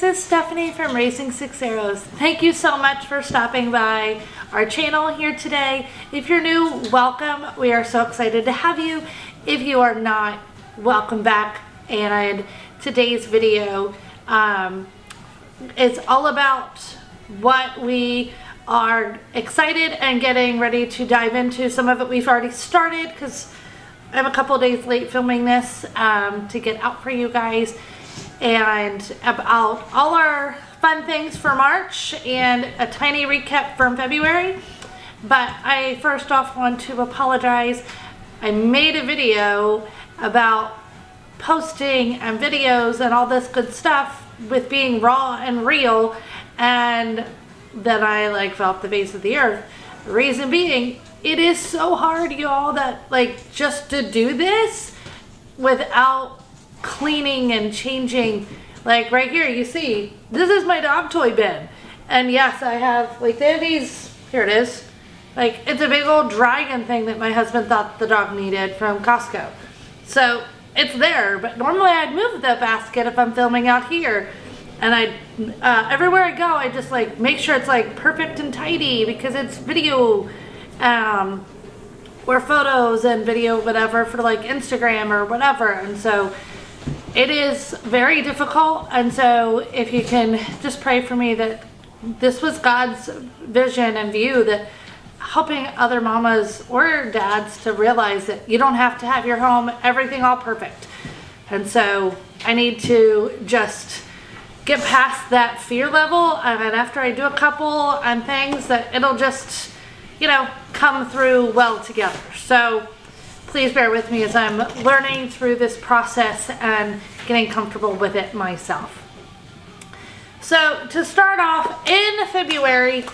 this is Stephanie from Raising Six Arrows. Thank you so much for stopping by our channel here today. If you're new, welcome. We are so excited to have you. If you are not, welcome back. And today's video is all about what we are excited and getting ready to dive into. Some of it we've already started because I'm a couple days late filming this to get out for you guys, and about all our fun things for March and a tiny recap from February. But I first off want to apologize. I made a video about posting and videos and all this good stuff with being raw and real, and then I fell off the face of the earth. The reason being, it is so hard, y'all, that just to do this without cleaning and changing. Right here, you see, this is my dog toy bin. And yes, I have, they have these, here it is. It's a big old dragon thing that my husband thought the dog needed from Costco. So it's there, but normally I'd move the basket if I'm filming out here. And everywhere I go, I just make sure it's perfect and tidy because it's video, or photos and video, whatever, for Instagram or whatever. And so it is very difficult. And so if you can just pray for me that this was God's vision and view, that helping other mamas or dads to realize that you don't have to have your home, everything all perfect. And so I need to just get past that fear level, and after I do a couple and things, that it'll just, come through well together. So please bear with me as I'm learning through this process and getting comfortable with it myself. So to start off, in February,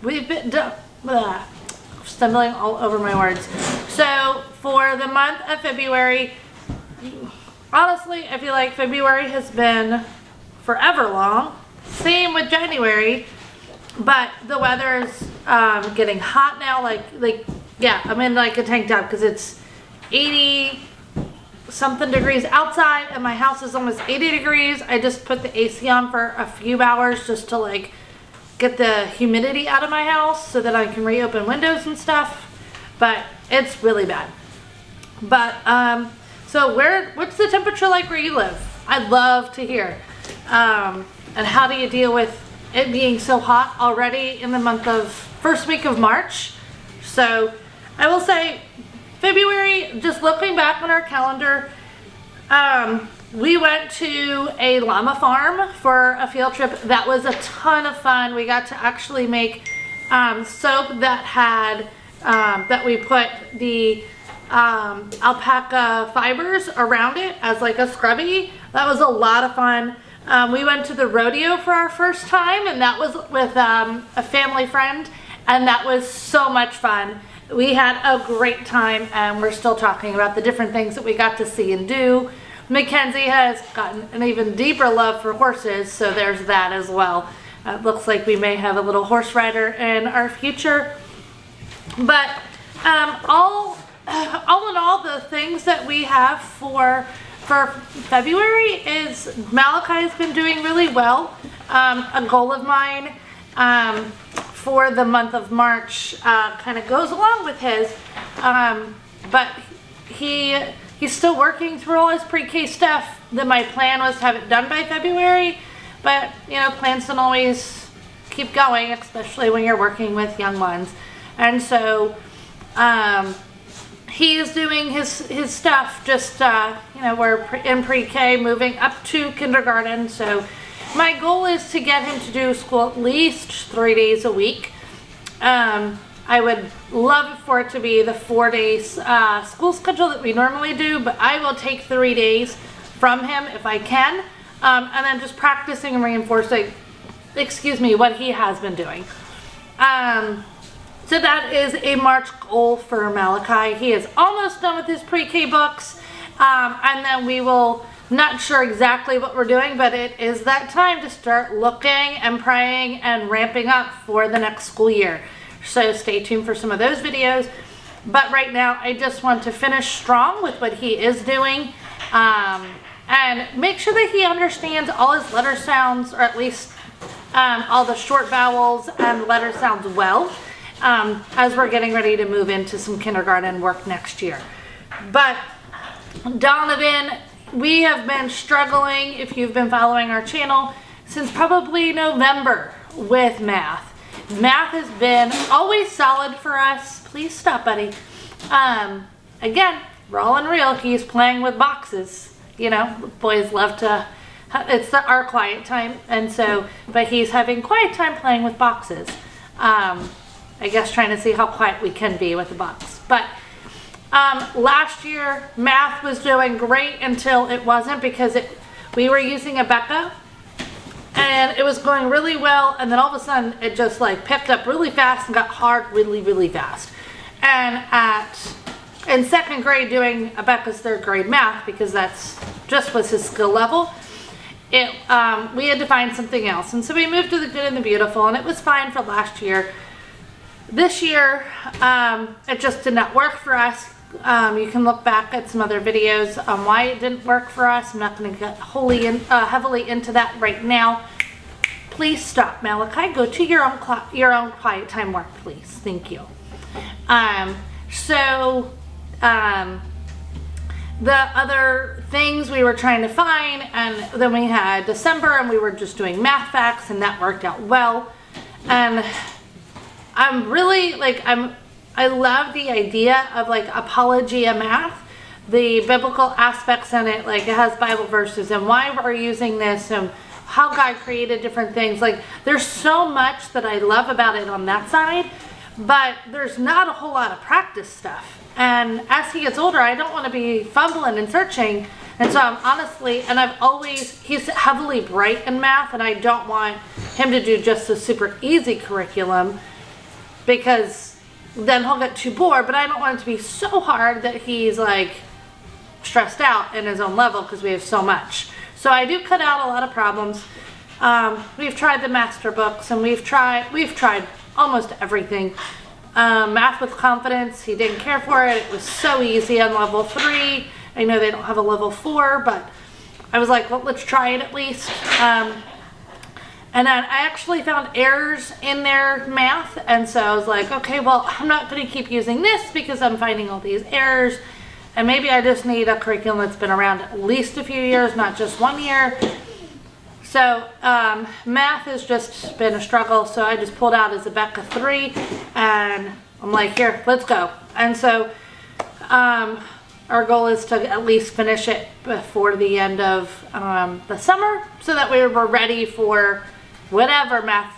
we've been stumbling all over my words. So for the month of February, honestly, I feel like February has been forever long. Same with January, but the weather's getting hot now. Yeah, I'm in a tank top because it's 80 something degrees outside and my house is almost 80 degrees. I just put the AC on for a few hours just to get the humidity out of my house so that I can reopen windows and stuff. But it's really bad. But so what's the temperature where you live? I'd love to hear. And how do you deal with it being so hot already in the first week of March? So I will say February, just looking back on our calendar, we went to a llama farm for a field trip. That was a ton of fun. We got to actually make soap that had, that we put the alpaca fibers around it as a scrubby. That was a lot of fun. We went to the rodeo for our first time, and that was with a family friend, and that was so much fun. We had a great time, and we're still talking about the different things that we got to see and do. Mackenzie has gotten an even deeper love for horses, so there's that as well. It looks like we may have a little horse rider in our future. But all in all, the things that we have for February is Malachi's been doing really well. A goal of mine for the month of March kind of goes along with his, but he's still working through all his pre-K stuff. Then my plan was to have it done by February, but plans don't always keep going, especially when you're working with young ones. And so he is doing his stuff, just, we're in pre-K, moving up to kindergarten. So my goal is to get him to do school at least 3 days a week. I would love for it to be the 4 days school schedule that we normally do, but I will take 3 days from him if I can. And then just practicing and reinforcing, what he has been doing. So that is a March goal for Malachi. He is almost done with his pre-K books. And then we will, not sure exactly what we're doing, but it is that time to start looking and praying and ramping up for the next school year. So stay tuned for some of those videos. But right now, I just want to finish strong with what he is doing. and make sure that he understands all his letter sounds, or at least all the short vowels and letter sounds well, as we're getting ready to move into some kindergarten work next year. But Donovan, we have been struggling, if you've been following our channel, since probably November with math. Math has been always solid for us. Please stop, buddy. Again, raw and real, he's playing with boxes. You know, boys love to, it's our quiet time, and so, but he's having quiet time playing with boxes. I guess trying to see how quiet we can be with a box. But last year, math was doing great until it wasn't, because we were using Abeka, and it was going really well, and then all of a sudden it just like picked up really fast and got hard really, really fast. And in second grade, doing Abeka's third grade math, because that's just was his skill level, we had to find something else. And so we moved to the good and the beautiful, and it was fine for last year. This year, it just did not work for us. You can look back at some other videos on why it didn't work for us. I'm not going to get heavily into that right now. Please stop, Malachi. Go to your own quiet time work, please. Thank you. The other things we were trying to find, and then we had December, and we were just doing math facts, and that worked out well. And I'm really I love the idea of like Apologia Math, the biblical aspects in it, like it has Bible verses and why we're using this and how God created different things. Like there's so much that I love about it on that side, but there's not a whole lot of practice stuff. And as he gets older, I don't want to be fumbling and searching. And so I'm honestly, and he's heavily bright in math, and I don't want him to do just a super easy curriculum, because then he'll get too bored. But I don't want it to be so hard that he's like stressed out in his own level, because we have so much. So I do cut out a lot of problems. We've tried the master books, and we've tried almost everything. Math with Confidence, he didn't care for it. It was so easy on level 3. I know they don't have a level 4, but I was like, well, let's try it at least. And then I actually found errors in their math, and so I was like, okay, well, I'm not going to keep using this because I'm finding all these errors, and maybe I just need a curriculum that's been around at least a few years, not just 1 year. So math has just been a struggle, so I just pulled out as Abeka 3, and I'm like, here, let's go. And so our goal is to at least finish it before the end of the summer, so that we were ready for whatever math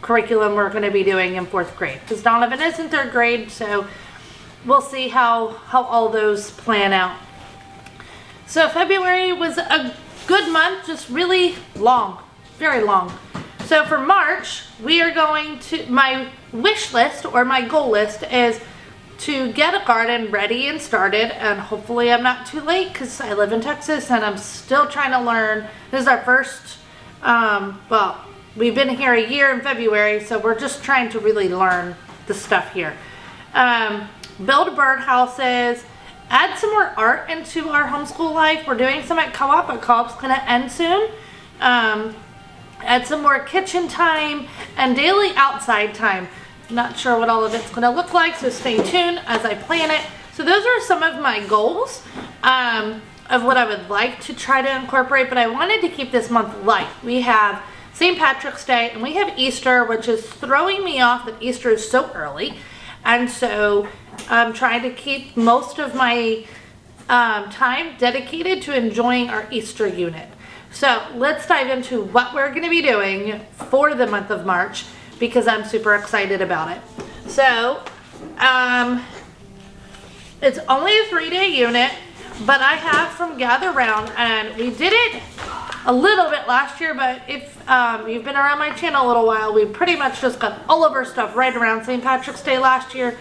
curriculum we're going to be doing in 4th grade. Because Donovan is in 3rd grade, so we'll see how all those plan out. So February was a good month, just really long, very long. So for March, we are going to, my wish list or my goal list is to get a garden ready and started, and hopefully I'm not too late, because I live in Texas and I'm still trying to learn. This is our first, well, we've been here a year in February, so we're just trying to really learn the stuff here. Build birdhouses, add some more art into our homeschool life. We're doing some at co-op, but co-op's going to end soon. Add some more kitchen time and daily outside time. Not sure what all of it's going to look like, so stay tuned as I plan it. So those are some of my goals of what I would like to try to incorporate, but I wanted to keep this month light. We have St. Patrick's Day, and we have Easter, which is throwing me off that Easter is so early. And so I'm trying to keep most of my time dedicated to enjoying our Easter unit. So let's dive into what we're going to be doing for the month of March, because I'm super excited about it. So it's only a 3-day unit, but I have from Gather Round, and we did it a little bit last year, but if you've been around my channel a little while, we pretty much just got all of our stuff right around St. Patrick's Day last year.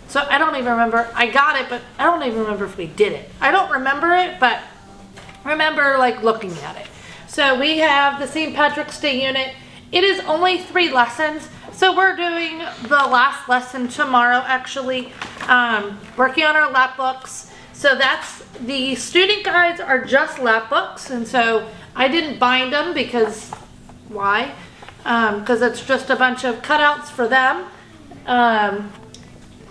So I don't even remember. I got it, but I don't even remember if we did it. I don't remember it, but remember like looking at it. So we have the St. Patrick's Day unit. It is only 3 lessons. So we're doing the last lesson tomorrow, actually, working on our lap books. So that's, the student guides are just lap books, and so I didn't bind them because why? Because it's just a bunch of cutouts for them.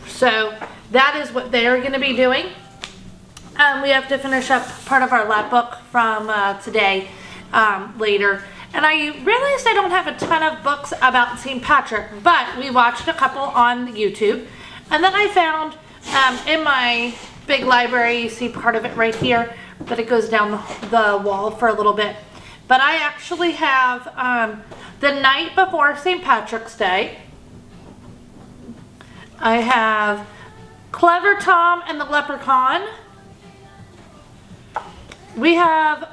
So that is what they're going to be doing. We have to finish up part of our lap book from today later. And I realized I don't have a ton of books about St. Patrick, but we watched a couple on YouTube. And then I found in my big library, you see part of it right here, but it goes down the wall for a little bit. But I actually have the night before St. Patrick's Day. I have Clever Tom and the Leprechaun. We have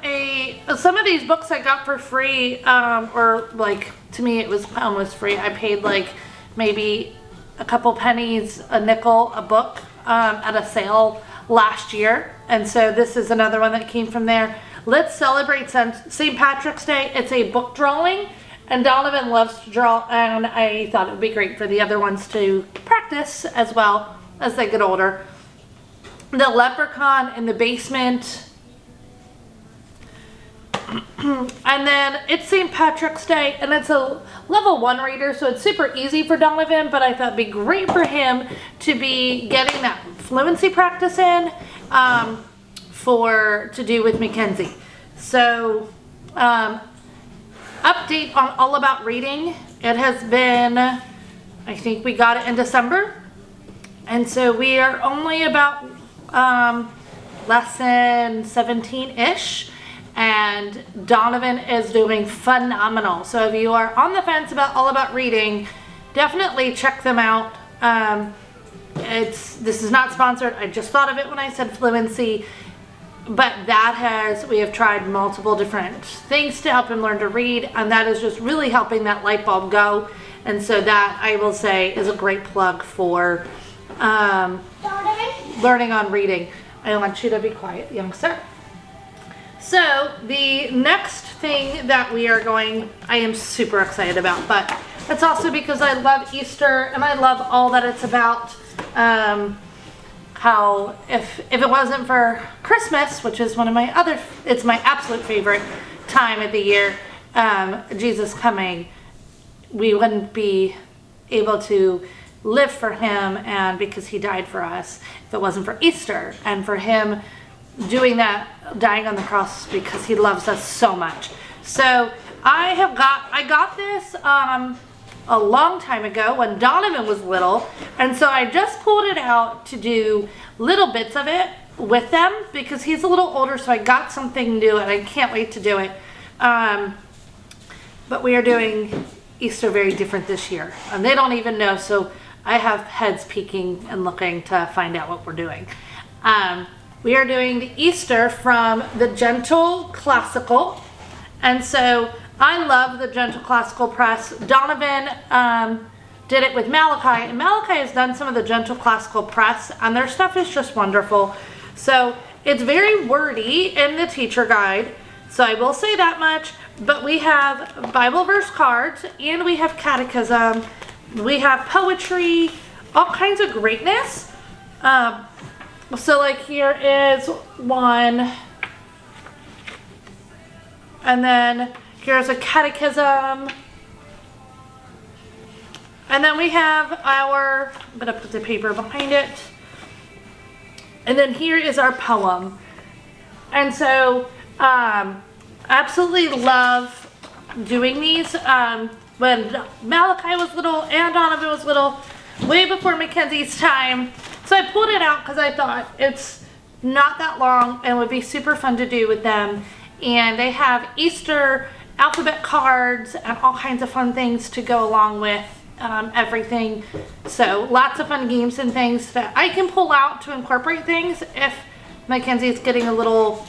some of these books I got for free, or like, to me it was almost free. I paid like maybe a couple pennies, a nickel a book at a sale last year. And so this is another one that came from there. Let's Celebrate St. Patrick's Day. It's a book drawing, and Donovan loves to draw, and I thought it would be great for the other ones to practice as well as they get older. The Leprechaun in the Basement. And then it's St. Patrick's Day, and it's a level 1 reader, so it's super easy for Donovan, but I thought it'd be great for him to be getting that fluency practice in to do with Mackenzie. So update on All About Reading. It has been, I think we got it in December, and so we are only about lesson 17-ish. And Donovan is doing phenomenal. So if you are on the fence about All About Reading, definitely check them out. This is not sponsored. I just thought of it when I said fluency. But we have tried multiple different things to help him learn to read, and that is just really helping that light bulb go. And so that, I will say, is a great plug for learning on reading. I want you to be quiet, youngster. So the next thing that I am super excited about, but it's also because I love Easter and I love all that it's about. How if it wasn't for Christmas, which is it's my absolute favorite time of the year, Jesus coming, we wouldn't be able to live for him, and because he died for us, if it wasn't for Easter and for him doing that, dying on the cross because he loves us so much. So I got this a long time ago when Donovan was little, and so I just pulled it out to do little bits of it with them because he's a little older, so I got something new and I can't wait to do it. But we are doing Easter very different this year, and they don't even know, so I have heads peeking and looking to find out what we're doing. We are doing the Easter from the Gentle Classical, and so I love the Gentle Classical Press. Donovan did it with Malachi, and Malachi has done some of the Gentle Classical Press, and their stuff is just wonderful. So it's very wordy in the teacher guide, so I will say that much, but we have Bible verse cards, and we have catechism, we have poetry, all kinds of greatness. So like here is one, and then here's a catechism, and then we have I'm gonna put the paper behind it, and then here is our poem. And so absolutely love doing these. When Malachi was little and Donovan was little, way before Mackenzie's time. So I pulled it out because I thought it's not that long and would be super fun to do with them. And they have Easter alphabet cards and all kinds of fun things to go along with everything. So lots of fun games and things that I can pull out to incorporate things if Mackenzie's getting a little,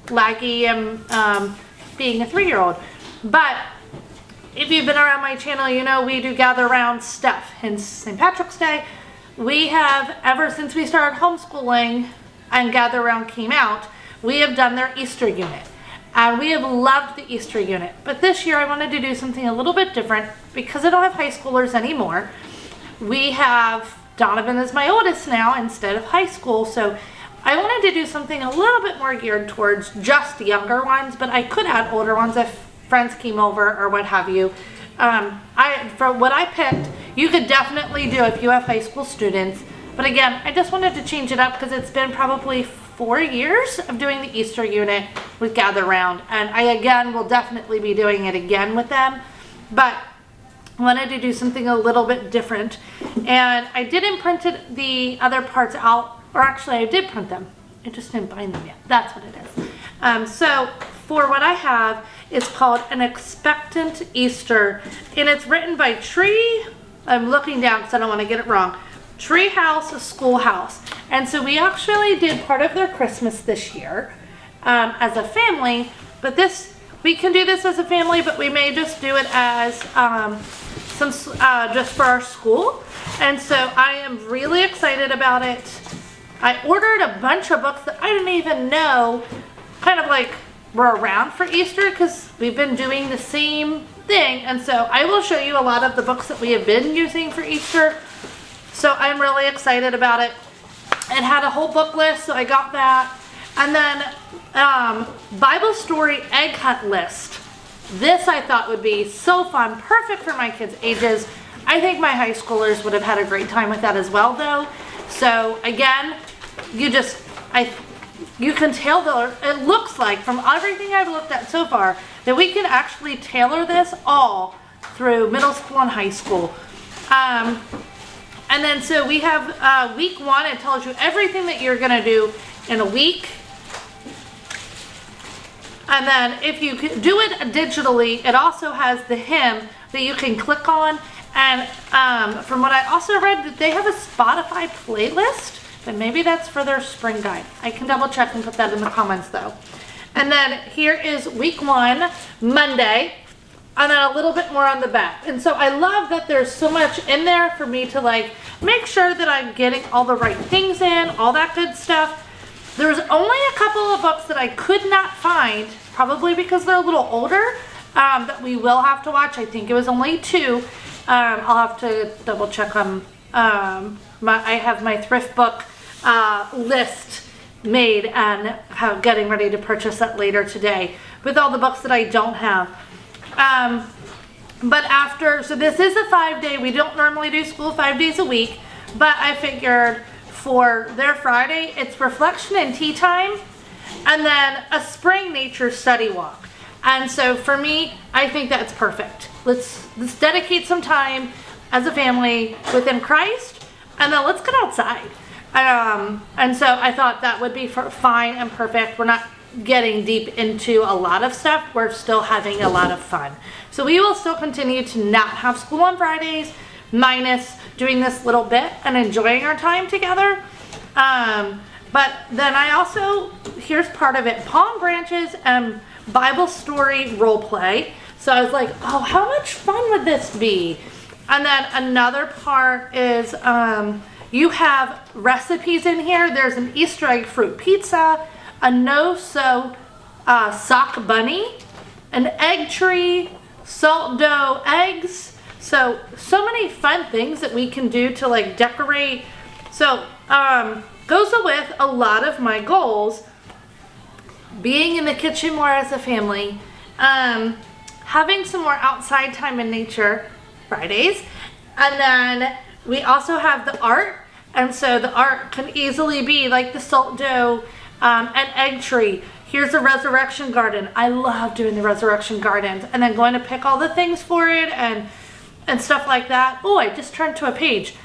laggy and being a 3-year-old. But if you've been around my channel, we do gather around stuff. Hence St. Patrick's Day. We have, ever since we started homeschooling and Gather Around came out, we have done their Easter unit. And we have loved the Easter unit. But this year I wanted to do something a little bit different because I don't have high schoolers anymore. We have Donovan as my oldest now instead of high school. So I wanted to do something a little bit more geared towards just younger ones, but I could add older ones if friends came over or what have you. For what I picked, you could definitely do if you have high school students. But again, I just wanted to change it up because it's been probably 4 years of doing the Easter unit with Gather Round. And I, again, will definitely be doing it again with them. But wanted to do something a little bit different. And I didn't print the other parts out. Or actually, I did print them. I just didn't bind them yet. That's what it is. So for what I have, it's called An Expectant Easter. And it's written by Tree. I'm looking down because I don't want to get it wrong. Treehouse Schoolhouse. And so we actually did part of their Christmas this year as a family. But we can do this as a family, but we may just do it as just for our school. And so I am really excited about it. I ordered a bunch of books that I didn't even know kind of like were around for Easter because we've been doing the same thing. And so I will show you a lot of the books that we have been using for Easter. So I'm really excited about it. It had a whole book list, so I got that. And then Bible story egg hunt list. This I thought would be so fun, perfect for my kids' ages. I think my high schoolers would have had a great time with that as well though. So again, you can tailor, it looks like from everything I've looked at so far that we can actually tailor this all through middle school and high school. And then so we have week 1, it tells you everything that you're gonna do in a week. And then if you do it digitally, it also has the hymn that you can click on. And from what I also read, that they have a Spotify playlist, but maybe that's for their spring guide. I can double check and put that in the comments though. And then here is week 1, Monday, and then a little bit more on the back. And so I love that there's so much in there for me to like make sure that I'm getting all the right things in, all that good stuff. There's only a couple of books that I could not find, probably because they're a little older, that we will have to watch. I think it was only 2. I'll have to double check them. I have my thrift book list made and getting ready to purchase that later today with all the books that I don't have. So this is a 5-day. We don't normally do school 5 days a week, but I figured for their Friday, it's reflection and tea time, and then a spring nature study walk. And so for me, I think that's perfect. Let's dedicate some time as a family within Christ, and then let's get outside. And so I thought that would be fine and perfect. We're not getting deep into a lot of stuff. We're still having a lot of fun. So we will still continue to not have school on Fridays, minus doing this little bit and enjoying our time together. But then I also, here's part of it, palm branches and Bible story role play. So I was like, oh, how much fun would this be? And then another part is you have recipes in here. There's an Easter egg fruit pizza, a no-sew sock bunny, an egg tree, salt dough eggs. So many fun things that we can do to like decorate. So goes with a lot of my goals, being in the kitchen more as a family, having some more outside time in nature Fridays, and then we also have the art. And so the art can easily be like the salt dough and egg tree. Here's a resurrection garden. I love doing the resurrection gardens and then going to pick all the things for it and stuff like that. Oh, I just turned to a page.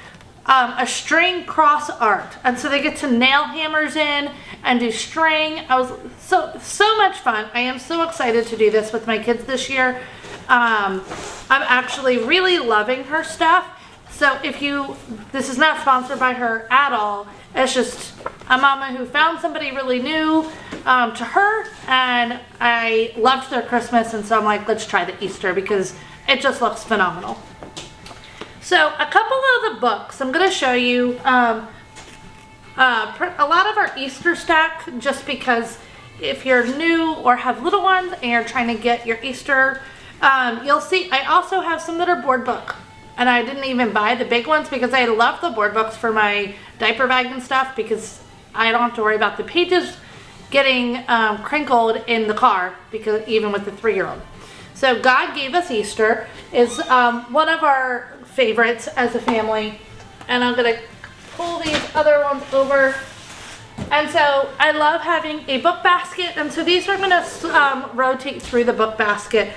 A string cross art. And so they get to nail hammers in and do string. I was so much fun. I am so excited to do this with my kids this year. I'm actually really loving her stuff. So this is not sponsored by her at all. It's just a mama who found somebody really new to her, and I loved their Christmas, and so I'm like, let's try the Easter because it just looks phenomenal. So a couple of the books I'm going to show you, a lot of our Easter stack, just because if you're new or have little ones and you're trying to get your Easter, you'll see I also have some that are board book. And I didn't even buy the big ones because I love the board books for my diaper bag and stuff because I don't have to worry about the pages getting crinkled in the car, because even with the 3-year-old. So God Gave Us Easter is one of our favorites as a family. And I'm gonna pull these other ones over. And so I love having a book basket. And so these are gonna rotate through the book basket,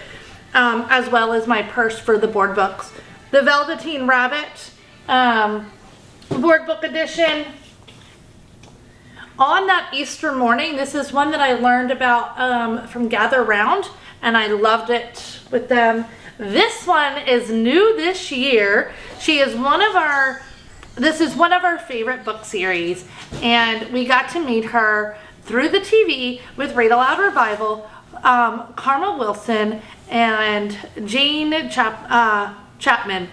as well as my purse for the board books. The Velveteen Rabbit board book edition. On that Easter morning, this is one that I learned about from Gather Round, and I loved it with them. This one is new this year. She is this is one of our favorite book series, and we got to meet her through the TV with Read Aloud Revival, Karma Wilson and Jean Chapman.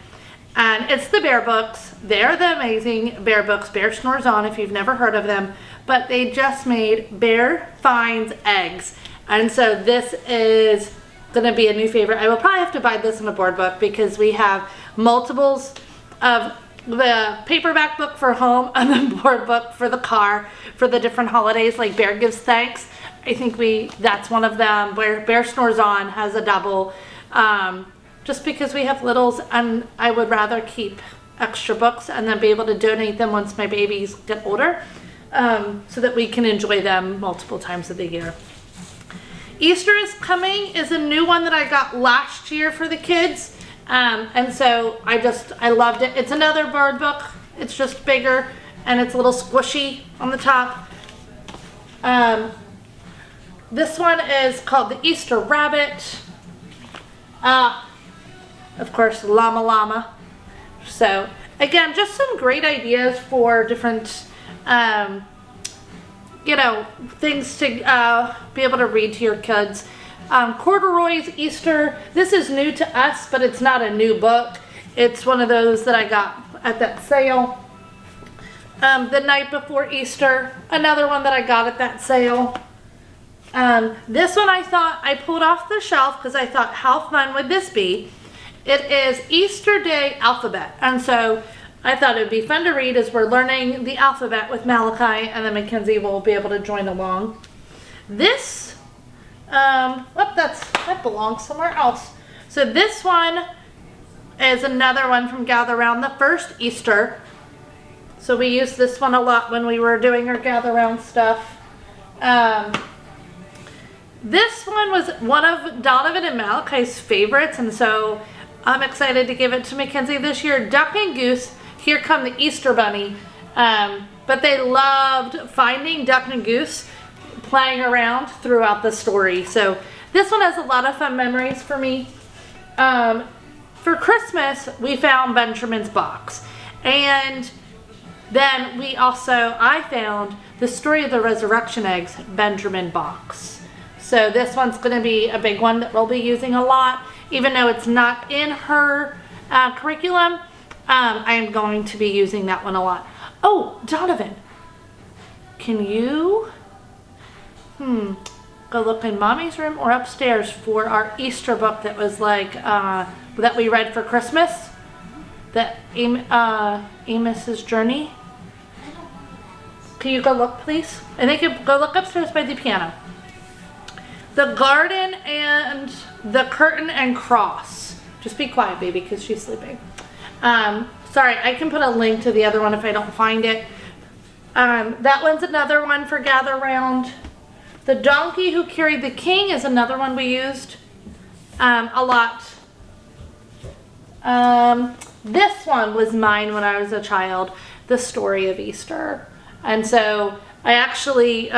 And it's the Bear books. They're the amazing Bear books. Bear Snores On, if you've never heard of them. But they just made Bear Finds Eggs. And so this is going to be a new favorite. I will probably have to buy this in a board book, because we have multiples of the paperback book for home and the board book for the car for the different holidays, like Bear Gives Thanks. I think that's one of them, where Bear Snores On has a double. Just because we have littles, and I would rather keep extra books and then be able to donate them once my babies get older, so that we can enjoy them multiple times of the year. Easter is Coming is a new one that I got last year for the kids, and so I loved it. It's another bird book. It's just bigger, and it's a little squishy on the top. This one is called The Easter Rabbit. Of course, Llama Llama. So again, just some great ideas for different, things to be able to read to your kids. Corduroy's Easter. This is new to us, but it's not a new book. It's one of those that I got at that sale. The Night Before Easter. Another one that I got at that sale. This one I pulled off the shelf because I thought, how fun would this be? It is Easter Day Alphabet, and so I thought it would be fun to read as we're learning the alphabet with Malachi, and then Mackenzie will be able to join along. This, that belongs somewhere else. So this one is another one from Gather Round, the first Easter. So we used this one a lot when we were doing our Gather Round stuff. This one was one of Donovan and Malachi's favorites, and so I'm excited to give it to Mackenzie this year. Duck and Goose, Here Come the Easter Bunny. But they loved finding Duck and Goose playing around throughout the story. So this one has a lot of fun memories for me. For Christmas, we found Benjamin's box. And then I found the Story of the Resurrection Eggs Benjamin box. So this one's going to be a big one that we'll be using a lot. Even though it's not in her curriculum, I am going to be using that one a lot. Oh, Donovan, can you go look in Mommy's room or upstairs for our Easter book that was like, that we read for Christmas? That Amos's Journey? Can you go look, please? And they can go look upstairs by the piano. The Garden and the Curtain and Cross. Just be quiet, baby, because she's sleeping. Sorry, I can put a link to the other one if I don't find it. That one's another one for Gather Round. The Donkey Who Carried the King is another one we used a lot. This one was mine when I was a child, The Story of Easter. And so I actually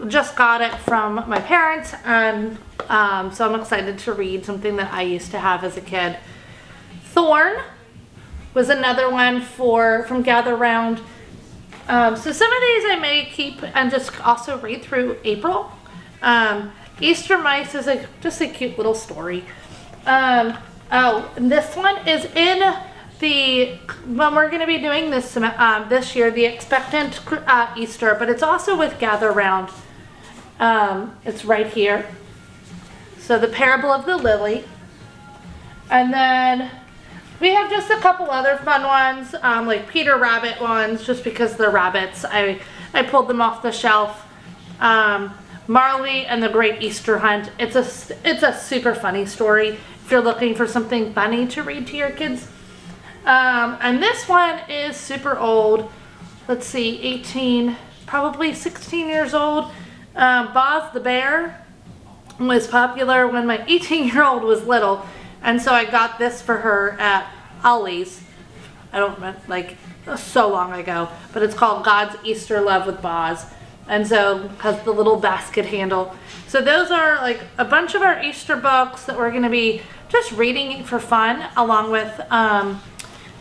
just got it from my parents, and so I'm excited to read something that I used to have as a kid. Thorn was another one from Gather Round. So some of these I may keep and just also read through April. Easter Mice is just a cute little story. Oh, and this one is in when we're going to be doing this year, the Expectant Easter, but it's also with Gather Round. It's right here. So the Parable of the Lily. And then we have just a couple other fun ones, like Peter Rabbit ones, just because they're rabbits. I I pulled them off the shelf. Marley and the Great Easter Hunt. It's a super funny story if you're looking for something funny to read to your kids. And this one is super old. Let's see, 18, probably 16 years old. Boz the Bear was popular when my 18-year-old was little, and so I got this for her at Ollie's. I don't remember, like, so long ago, but it's called God's Easter Love with Boz, and so has the little basket handle. So those are like a bunch of our Easter books that we're going to be just reading for fun, along with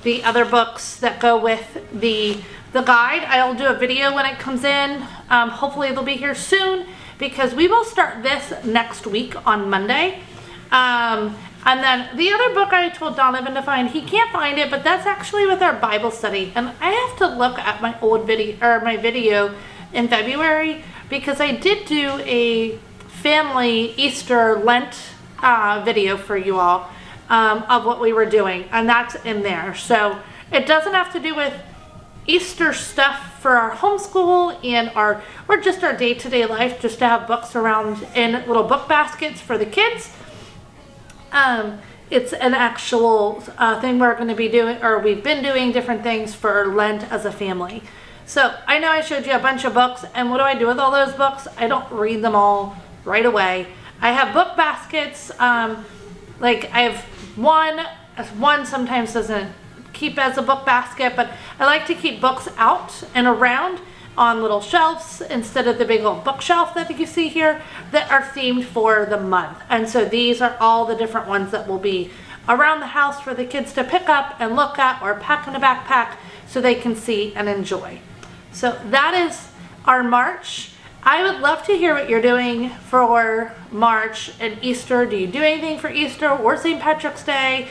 the other books that go with the guide. I'll do a video when it comes in. Hopefully it'll be here soon, because we will start this next week on Monday. And then the other book I told Donovan to find, he can't find it, but that's actually with our Bible study. And I have to look at my old video, or my video in February, because I did do a family Easter Lent video for you all of what we were doing, and that's in there. So it doesn't have to do with Easter stuff for our homeschool and or just our day-to-day life, just to have books around in little book baskets for the kids. It's an actual thing we're going to be doing, or we've been doing different things for Lent as a family. So I know I showed you a bunch of books, and what do I do with all those books? I don't read them all right away. I have book baskets. Like I have one sometimes doesn't keep as a book basket, but I like to keep books out and around on little shelves instead of the big old bookshelf that you see here that are themed for the month. And so these are all the different ones that will be around the house for the kids to pick up and look at, or pack in a backpack so they can see and enjoy. So that is our March. I would love to hear what you're doing for March and Easter. Do you do anything for Easter or St. Patrick's Day?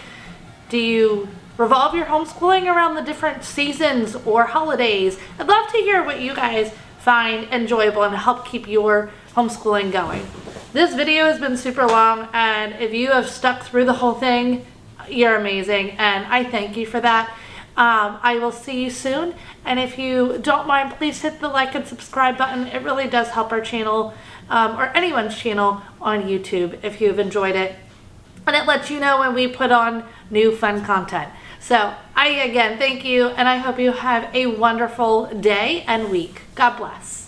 Do you revolve your homeschooling around the different seasons or holidays? I'd love to hear what you guys find enjoyable and help keep your homeschooling going. This video has been super long, and if you have stuck through the whole thing, you're amazing, and I thank you for that. I will see you soon, and if you don't mind, please hit the like and subscribe button. It really does help our channel, or anyone's channel on YouTube, if you've enjoyed it, and it lets you know when we put on new fun content. So I again thank you, and I hope you have a wonderful day and week. God bless.